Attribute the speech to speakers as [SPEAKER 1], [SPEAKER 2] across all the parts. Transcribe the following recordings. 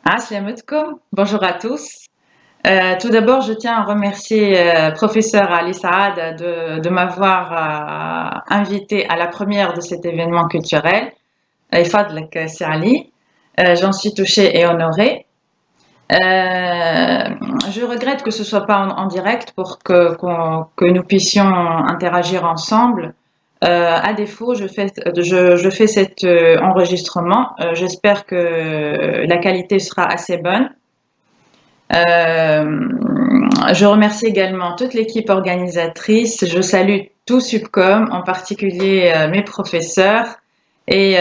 [SPEAKER 1] Assalamu alaikum. Bonjour à tous. Tout d'abord, je tiens à remercier professeur Ali Saad de m'avoir invité à la première de cet événement culturel. Fadlek, c'est Ali. J'en suis touchée et honorée. Je regrette que ce soit pas en direct pour que nous puissions interagir ensemble. À défaut, je fais cet enregistrement. J'espère que la qualité sera assez bonne. Je remercie également toute l'équipe organisatrice. Je salue tout Subcom, en particulier mes professeurs et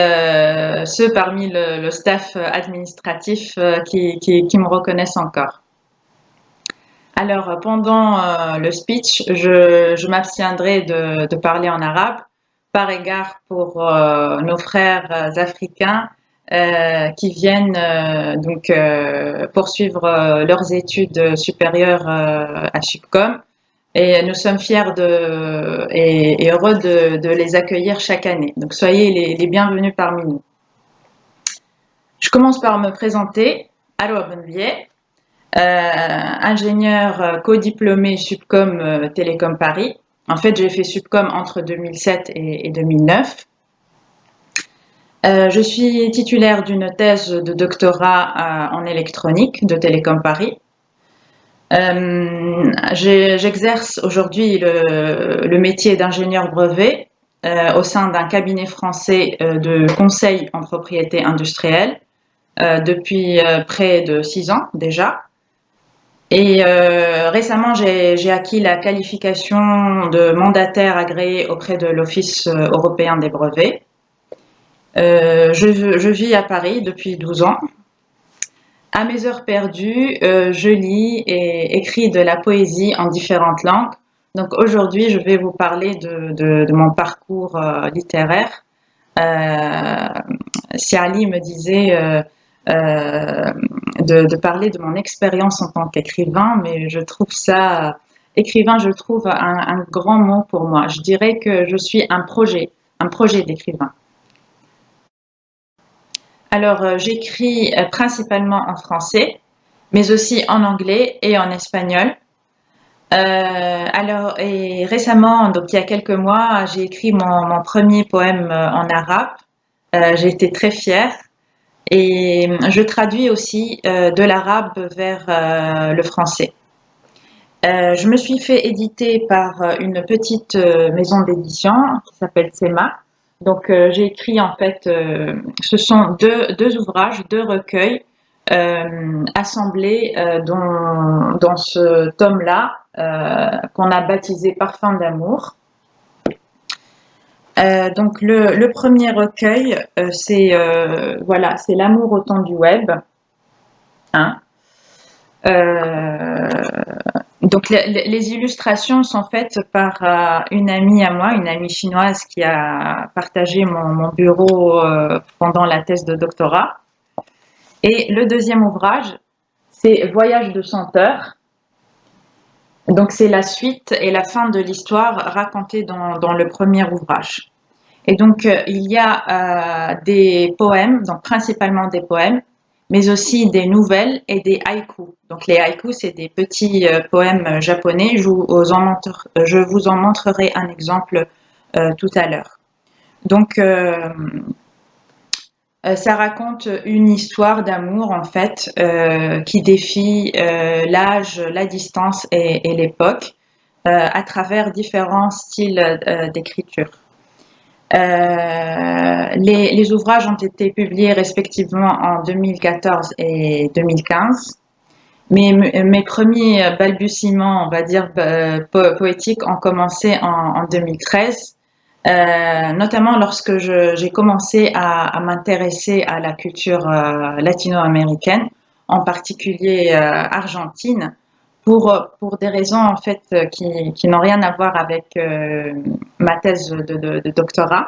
[SPEAKER 1] ceux parmi le staff administratif qui me reconnaissent encore. Alors, pendant le speech, je m'abstiendrai de parler en arabe par égard pour nos frères africains qui viennent poursuivre leurs études supérieures à Subcom. Et nous sommes fiers et heureux de les accueillir chaque année. Donc, soyez les bienvenus parmi nous. Je commence par me présenter. Arwa Benvier. Ingénieur co-diplômé Subcom Télécom Paris. En fait, j'ai fait Subcom entre 2007 et 2009. Je suis titulaire d'une thèse de doctorat en électronique de Télécom Paris. J'exerce aujourd'hui le métier d'ingénieur brevet au sein d'un cabinet français de conseil en propriété industrielle depuis près de 6 ans déjà. Et récemment, j'ai acquis la qualification de mandataire agréé auprès de l'Office européen des brevets. Je vis à Paris depuis 12 ans. À mes heures perdues, je lis et écris de la poésie en différentes langues. Donc aujourd'hui, je vais vous parler de mon parcours littéraire. Si Ali me disait de parler de mon expérience en tant qu'écrivain, mais je trouve ça, écrivain, je trouve un grand mot pour moi. Je dirais que je suis un projet d'écrivain. Alors, j'écris principalement en français, mais aussi en anglais et en espagnol. Et récemment, donc il y a quelques mois, j'ai écrit mon premier poème en arabe. J'ai été très fière. Et je traduis aussi de l'arabe vers le français. Je me suis fait éditer par une petite maison d'édition qui s'appelle Sema. Donc j'ai écrit en fait, ce sont deux ouvrages, deux recueils assemblés dans ce tome-là qu'on a baptisé Parfum d'amour. Donc le premier recueil, c'est voilà, c'est l'amour au temps du web. Hein. Donc les illustrations sont faites par une amie à moi, une amie chinoise qui a partagé mon bureau pendant la thèse de doctorat. Et le deuxième ouvrage, c'est Voyage de senteur. Donc c'est la suite et la fin de l'histoire racontée dans le premier ouvrage. Et donc il y a des poèmes, donc principalement des poèmes, mais aussi des nouvelles et des haïkus. Donc les haïkus, c'est des petits poèmes japonais. Je vous en montrerai un exemple tout à l'heure. Donc ça raconte une histoire d'amour en fait qui défie l'âge, la distance et l'époque à travers différents styles d'écriture. Les ouvrages ont été publiés respectivement en 2014 et 2015. Mes premiers balbutiements, on va dire, poétiques ont commencé en 2013, notamment lorsque j'ai commencé à m'intéresser à la culture latino-américaine, en particulier argentine, pour des raisons en fait qui n'ont rien à voir avec ma thèse de doctorat.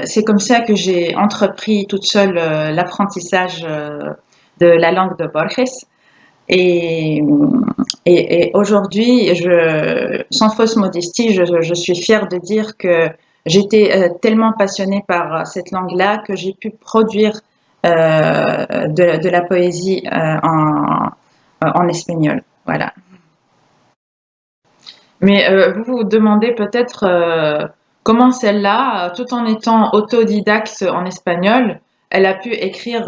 [SPEAKER 1] C'est comme ça que j'ai entrepris toute seule l'apprentissage de la langue de Borges. Et aujourd'hui, sans fausse modestie, je suis fière de dire que j'étais tellement passionnée par cette langue-là que j'ai pu produire de la poésie en espagnol. Voilà. Mais vous vous demandez peut-être comment celle-là, tout en étant autodidacte en espagnol, elle a pu écrire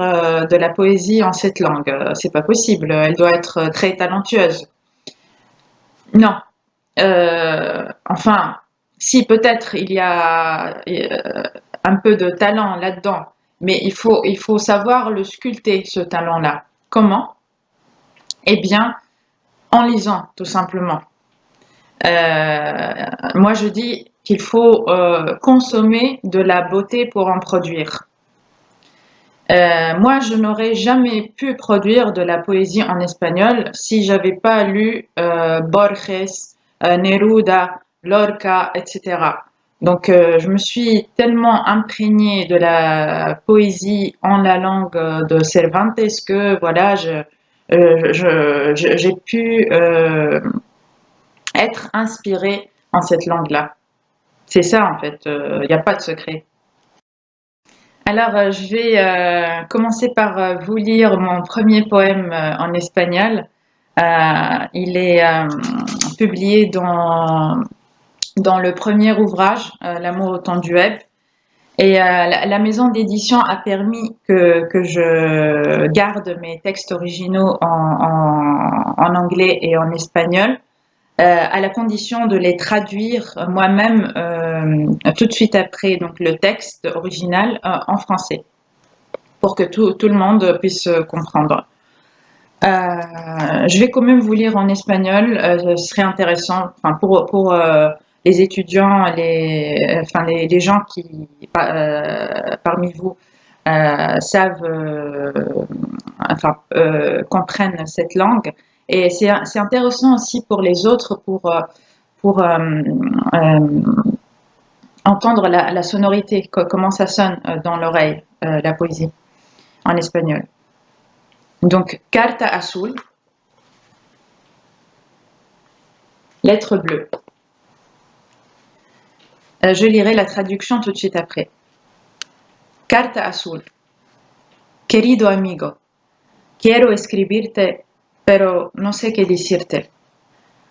[SPEAKER 1] de la poésie en cette langue. C'est pas possible. Elle doit être très talentueuse. Non. Enfin, si peut-être il y a un peu de talent là-dedans, mais il faut savoir le sculpter, ce talent-là. Comment? Eh bien, en lisant, tout simplement. Moi, je dis qu'il faut consommer de la beauté pour en produire. Moi, je n'aurais jamais pu produire de la poésie en espagnol si j'avais pas lu Borges, Neruda, Lorca, etc. Donc, je me suis tellement imprégnée de la poésie en la langue de Cervantes que voilà, j'ai pu être inspirée en cette langue-là. C'est ça en fait, il n'y a pas de secret. Alors, je vais commencer par vous lire mon premier poème en espagnol. Il est publié dans le premier ouvrage, L'amour au temps du web. Et la maison d'édition a permis que je garde mes textes originaux en anglais et en espagnol, à la condition de les traduire moi-même tout de suite après donc le texte original en français pour que tout le monde puisse comprendre. Je vais quand même vous lire en espagnol, ce serait intéressant enfin, pour les étudiants, les gens qui parmi vous savent, comprennent cette langue. Et c'est intéressant aussi pour les autres pour entendre la sonorité, comment ça sonne dans l'oreille, la poésie en espagnol. Donc, carta azul, lettre bleue. Je lirai la traduction tout de suite après. Carta azul. Querido amigo, quiero escribirte, pero no sé qué decirte.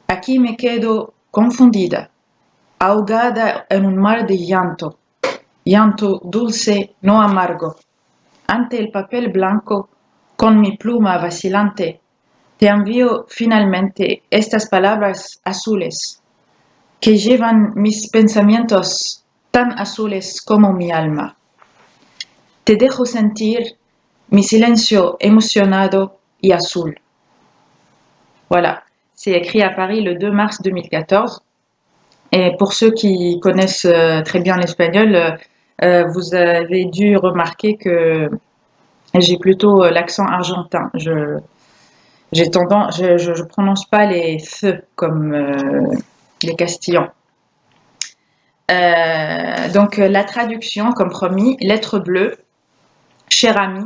[SPEAKER 1] Aquí me quedo confundida, ahogada en un mar de llanto, llanto dulce, no amargo. Ante el papel blanco, con mi pluma vacilante, te envío finalmente estas palabras azules, que llevan mis pensamientos tan azules como mi alma. Te dejo sentir mi silencio emocionado y azul. Voilà, c'est écrit à Paris le 2 mars 2014. Et pour ceux qui connaissent très bien l'espagnol, vous avez dû remarquer que j'ai plutôt l'accent argentin. Je prononce pas les feux comme les Castillans. Donc la traduction, comme promis, lettre bleue, cher ami,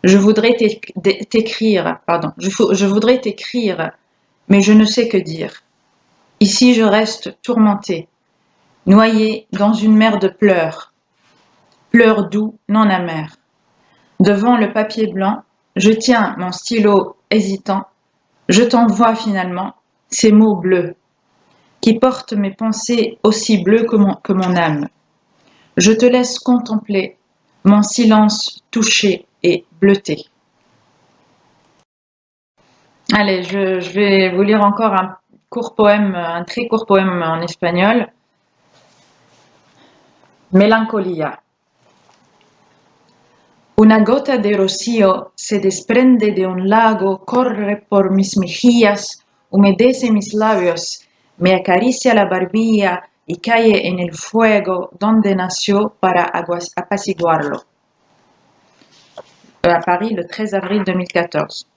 [SPEAKER 1] je voudrais t'écrire, je voudrais t'écrire, mais je ne sais que dire. Ici je reste tourmentée, noyée dans une mer de pleurs, pleurs doux, non amers. Devant le papier blanc, je tiens mon stylo hésitant, je t'envoie finalement ces mots bleus, qui portent mes pensées aussi bleues que mon âme. Je te laisse contempler mon silence touché et bleuté. Allez, je vais vous lire encore un très court poème en espagnol. Melancolía. Una gota de rocío se desprende de un lago, corre por mis mejillas, humedece mis labios, me acaricia la barbilla y cae en el fuego donde nació para apaciguarlo. À Paris, le 13 avril 2014.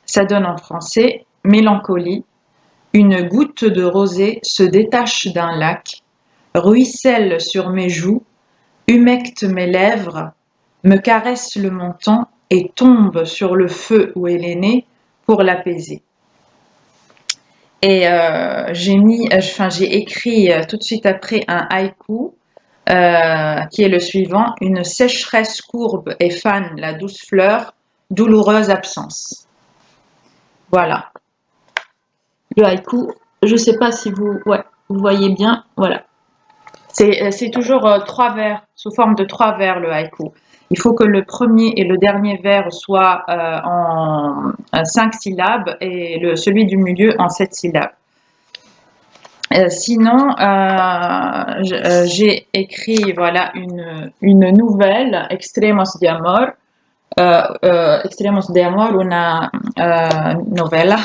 [SPEAKER 1] Ça donne en français « Mélancolie ». Une goutte de rosée se détache d'un lac, ruisselle sur mes joues, humecte mes lèvres, me caresse le menton et tombe sur le feu où elle est née pour l'apaiser. Et j'ai écrit tout de suite après un haïku qui est le suivant: une sécheresse courbe et fane la douce fleur, douloureuse absence. Voilà. Le haïku, je sais pas si vous voyez bien, voilà. C'est toujours 3 vers, sous forme de 3 vers le haïku. Il faut que le premier et le dernier vers soient en 5 syllabes et celui du milieu en 7 syllabes. Sinon, j'ai écrit voilà une nouvelle, Extremos de Amor. Extremos de Amor, una novella,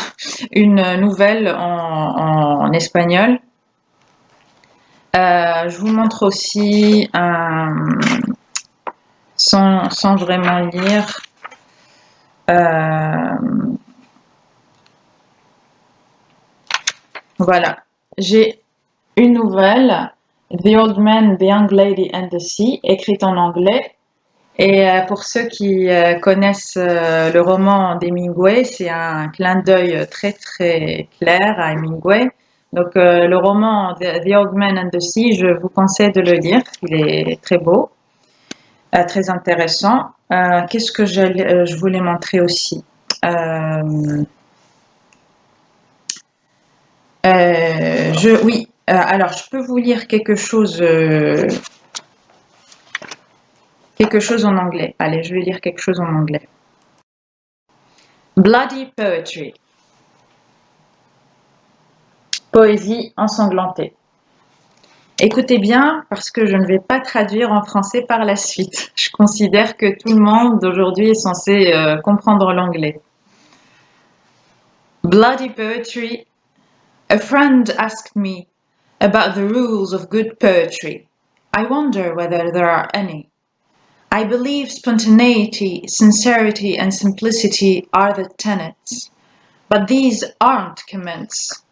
[SPEAKER 1] une nouvelle en espagnol. Je vous montre aussi sans vraiment lire. Voilà, j'ai une nouvelle, The Old Man, The Young Lady and the Sea, écrite en anglais. Et pour ceux qui connaissent le roman d'Hemingway, c'est un clin d'œil très très clair à Hemingway. Donc le roman The Old Man and the Sea, je vous conseille de le lire, il est très beau, très intéressant. Qu'est-ce que je voulais montrer aussi? Oui, alors je peux vous lire quelque chose en anglais. Allez, je vais lire quelque chose en anglais. Bloody poetry. Poésie ensanglantée. Écoutez bien, parce que je ne vais pas traduire en français par la suite. Je considère que tout le monde aujourd'hui est censé comprendre l'anglais. Bloody poetry. A friend asked me about the rules of good poetry. I wonder whether there are any. I believe spontaneity, sincerity, and simplicity are the tenets. But these aren't comments.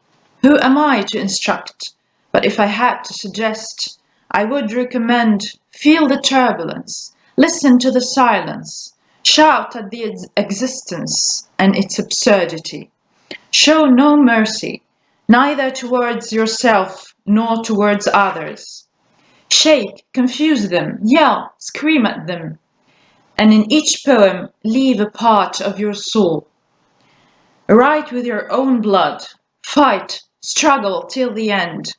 [SPEAKER 1] Who am I to instruct? But if I had to suggest, I would recommend feel the turbulence, listen to the silence, shout at the existence and its absurdity. Show no mercy, neither towards yourself nor towards others. Shake, confuse them, yell, scream at them, and in each poem leave a part of your soul. Write with your own blood, fight, struggle till the end.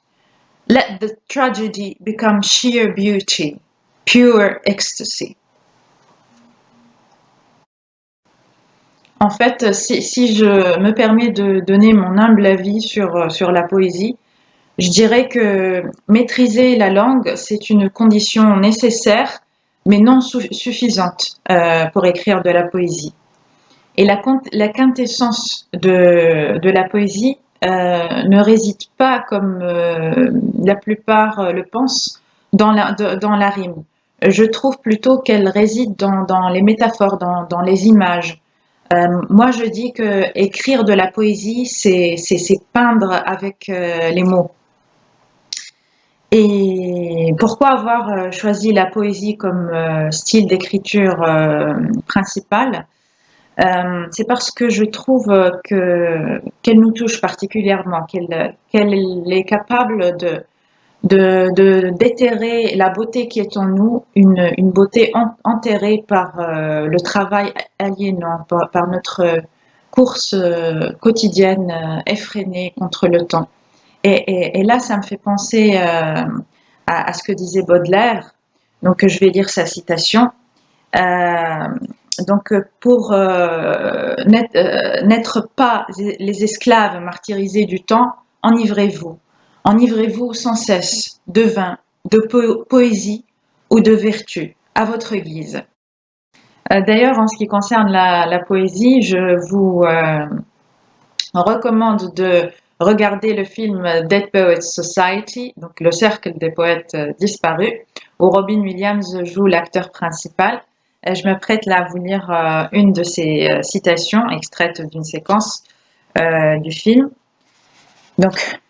[SPEAKER 1] Let the tragedy become sheer beauty, pure ecstasy. En fait, si je me permets de donner mon humble avis sur la poésie, je dirais que maîtriser la langue, c'est une condition nécessaire, mais non suffisante pour écrire de la poésie. Et la quintessence de la poésie ne réside pas, comme la plupart le pensent, dans la rime. Je trouve plutôt qu'elle réside dans les métaphores, dans les images. Moi, je dis que écrire de la poésie, c'est peindre avec les mots. Et pourquoi avoir choisi la poésie comme style d'écriture principal? C'est parce que je trouve qu'elle nous touche particulièrement, qu'elle est capable de déterrer la beauté qui est en nous, une beauté enterrée par le travail aliénant, par notre course quotidienne effrénée contre le temps. Et là, ça me fait penser à ce que disait Baudelaire. Donc, je vais lire sa citation. Donc, pour n'être pas les esclaves martyrisés du temps, enivrez-vous. Enivrez-vous sans cesse de vin, de poésie ou de vertu, à votre guise. D'ailleurs, en ce qui concerne la poésie, je vous recommande de regarder le film Dead Poets Society, donc le cercle des poètes disparus, où Robin Williams joue l'acteur principal. Je me prête là à vous lire une de ces citations extraites d'une séquence du film. Donc,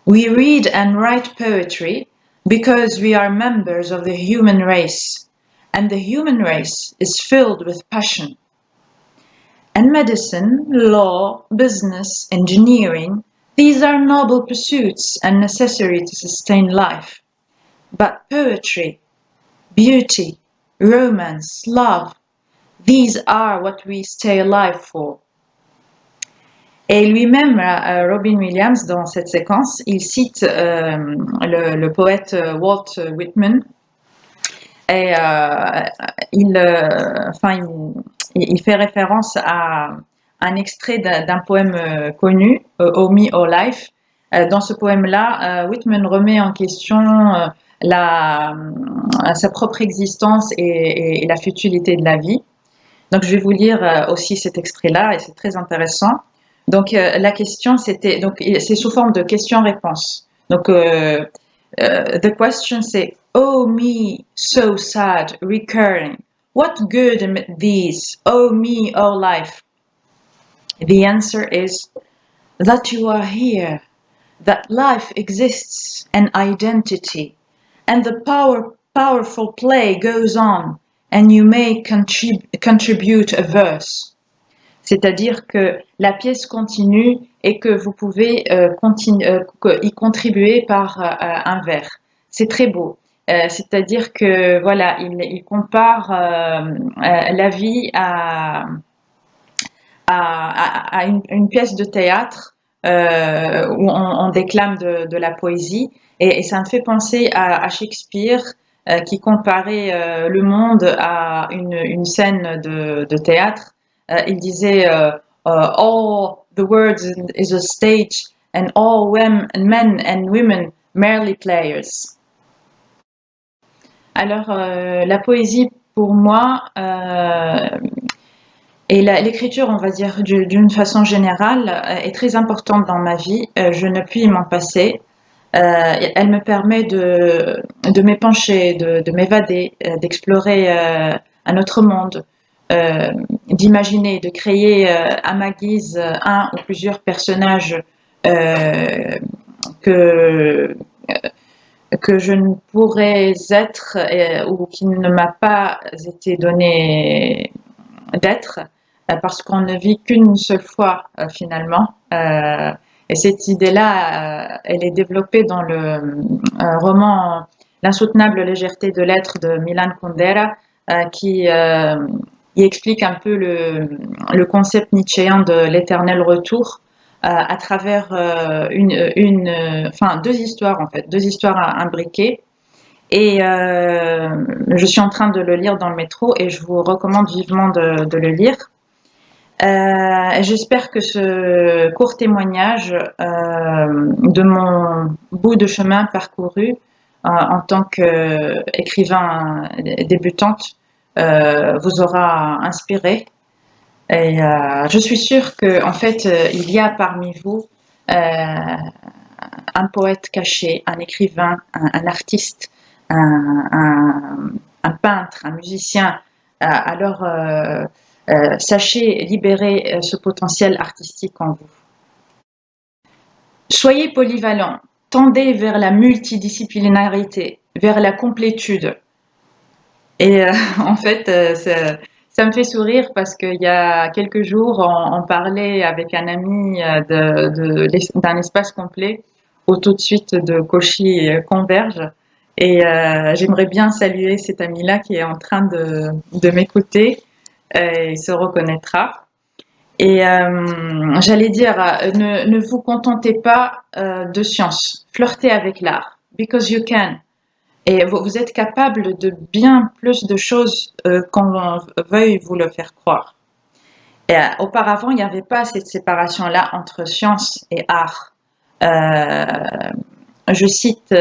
[SPEAKER 1] we read and write poetry because we are members of the human race, and the human race is filled with passion. And medicine, law, business, engineering, These are noble pursuits and necessary to sustain life. But poetry, beauty, romance, love, these are what we stay alive for. Et lui-même, Robin Williams, dans cette séquence, il cite le poète Walt Whitman. Et il fait référence à un extrait d'un poème connu, Oh Me, Oh Life. Dans ce poème-là, Whitman remet en question sa propre existence et la futilité de la vie. Donc, je vais vous lire aussi cet extrait-là, et c'est très intéressant. Donc, la question, c'est sous forme de question-réponse. Donc, the question, c'est Oh me, so sad, recurring. What good am these? Oh me, oh life. The answer is that you are here, that life exists, an identity, and the powerful play goes on, and you may contribute a verse. C'est-à-dire que la pièce continue et que vous pouvez y contribuer par un vers. C'est très beau. C'est-à-dire que voilà, il compare la vie à une pièce de théâtre où on déclame de la poésie, et ça me fait penser à Shakespeare qui comparait le monde à une scène de théâtre. Il disait all the world is a stage and all men and women merely players. Alors la poésie pour moi et l'écriture, on va dire d'une façon générale, est très importante dans ma vie. Je ne puis m'en passer. Elle me permet de m'épancher, de m'évader, d'explorer un autre monde, d'imaginer, de créer à ma guise un ou plusieurs personnages que je ne pourrais être ou qui ne m'a pas été donné d'être, parce qu'on ne vit qu'une seule fois finalement. Et cette idée-là, elle est développée dans le roman L'insoutenable légèreté de l'être de Milan Kundera, qui y explique un peu le concept nietzschéen de l'éternel retour à travers deux histoires en fait, deux histoires imbriquées. Et je suis en train de le lire dans le métro et je vous recommande vivement de le lire. J'espère que ce court témoignage de mon bout de chemin parcouru en tant qu'écrivain débutante vous aura inspiré. Et je suis sûre qu'en fait, il y a parmi vous un poète caché, un écrivain, un artiste, un peintre, un musicien. Alors, sachez libérer ce potentiel artistique en vous. Soyez polyvalent, tendez vers la multidisciplinarité, vers la complétude. Et en fait, ça me fait sourire parce qu'il y a quelques jours, on parlait avec un ami d'un espace complet où tout de suite de Cauchy converge. Et j'aimerais bien saluer cet ami-là qui est en train de m'écouter. Il se reconnaîtra. Et j'allais dire, ne vous contentez pas de science, flirtez avec l'art, because you can. Et vous êtes capable de bien plus de choses qu'on veuille vous le faire croire. Et auparavant, il n'y avait pas cette séparation-là entre science et art. Je cite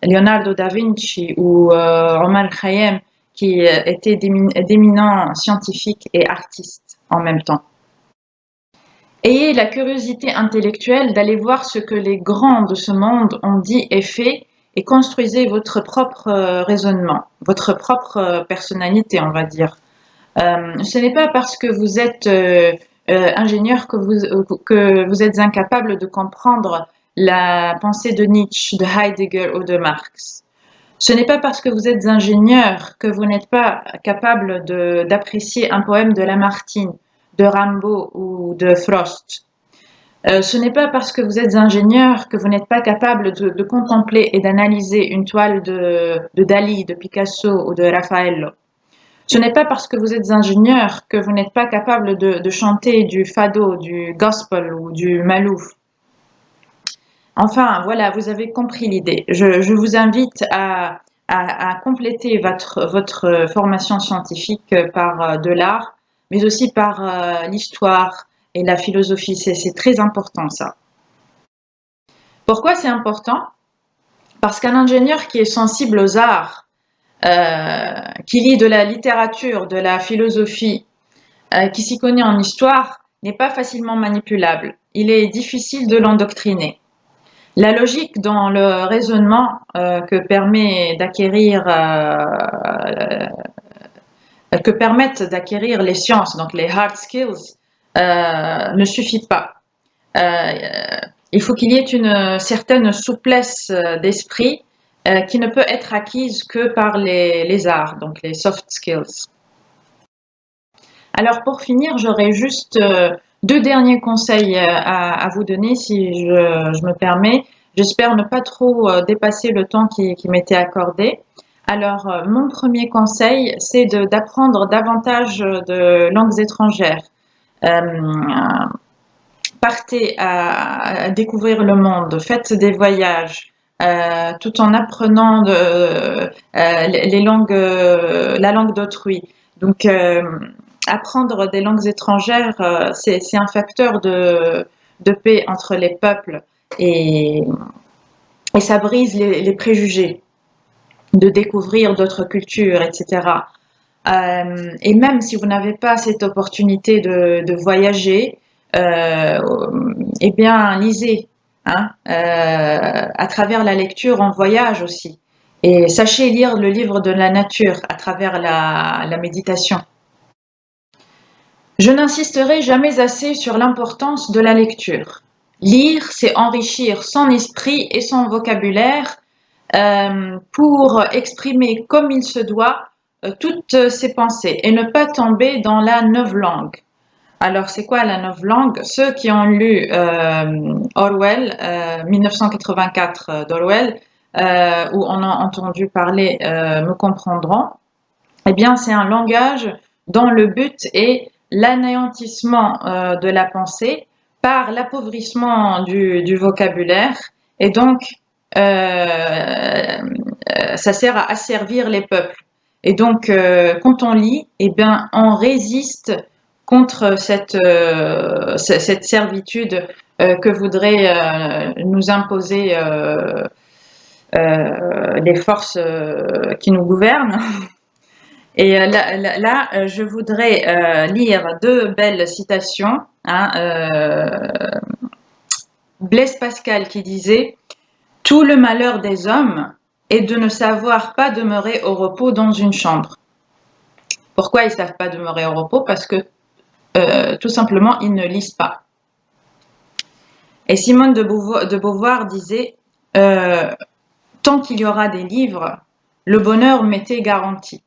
[SPEAKER 1] Leonardo da Vinci ou Omar Khayyam, qui étaient d'éminents scientifiques et artistes en même temps. Ayez la curiosité intellectuelle d'aller voir ce que les grands de ce monde ont dit et fait, et construisez votre propre raisonnement, votre propre personnalité, on va dire. Ce n'est pas parce que vous êtes ingénieur que vous êtes incapable de comprendre la pensée de Nietzsche, de Heidegger ou de Marx. Ce n'est pas parce que vous êtes ingénieur que vous n'êtes pas capable d'apprécier un poème de Lamartine, de Rimbaud ou de Frost. Ce n'est pas parce que vous êtes ingénieur que vous n'êtes pas capable de contempler et d'analyser une toile de Dali, de Picasso ou de Raffaello. Ce n'est pas parce que vous êtes ingénieur que vous n'êtes pas capable de chanter du fado, du gospel ou du malouf. Enfin, voilà, vous avez compris l'idée. Je vous invite à compléter votre formation scientifique par de l'art, mais aussi par l'histoire et la philosophie. C'est très important, ça. Pourquoi c'est important? Parce qu'un ingénieur qui est sensible aux arts, qui lit de la littérature, de la philosophie, qui s'y connaît en histoire, n'est pas facilement manipulable. Il est difficile de l'endoctriner. La logique dans le raisonnement que permettent d'acquérir les sciences, donc les hard skills, ne suffit pas. Il faut qu'il y ait une certaine souplesse d'esprit qui ne peut être acquise que par les arts, donc les soft skills. Alors pour finir, j'aurais juste deux derniers conseils à vous donner, si je me permets. J'espère ne pas trop dépasser le temps qui m'était accordé. Alors, mon premier conseil, c'est d'apprendre davantage de langues étrangères. Partez à découvrir le monde, faites des voyages, tout en apprenant les langues, la langue d'autrui. Donc, apprendre des langues étrangères, c'est un facteur de paix entre les peuples et, et ça brise les préjugés, de découvrir d'autres cultures, etc. Et même si vous n'avez pas cette opportunité de voyager, eh bien, lisez. Hein, à travers la lecture, on voyage aussi. Et sachez lire le livre de la nature à travers la méditation. Je n'insisterai jamais assez sur l'importance de la lecture. Lire, c'est enrichir son esprit et son vocabulaire pour exprimer comme il se doit toutes ses pensées et ne pas tomber dans la novlangue. Alors, c'est quoi la novlangue? Ceux qui ont lu Orwell, 1984 d'Orwell, ou en ont entendu parler, me comprendront. Eh bien, c'est un langage dont le but est l'anéantissement de la pensée par l'appauvrissement du vocabulaire et donc ça sert à asservir les peuples. Et donc, quand on lit, eh bien, on résiste contre cette servitude que voudraient nous imposer les forces qui nous gouvernent. Et là, je voudrais lire deux belles citations. Hein, Blaise Pascal qui disait « Tout le malheur des hommes est de ne savoir pas demeurer au repos dans une chambre. » Pourquoi ils ne savent pas demeurer au repos? Parce que tout simplement, ils ne lisent pas. Et Simone de Beauvoir disait tant qu'il y aura des livres, le bonheur m'était garanti.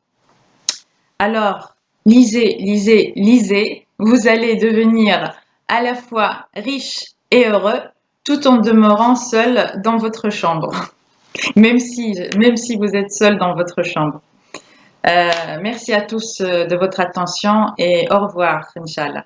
[SPEAKER 1] Alors, lisez, lisez, lisez, vous allez devenir à la fois riche et heureux tout en demeurant seul dans votre chambre, même si vous êtes seul dans votre chambre. Merci à tous de votre attention et au revoir, Inch'Allah.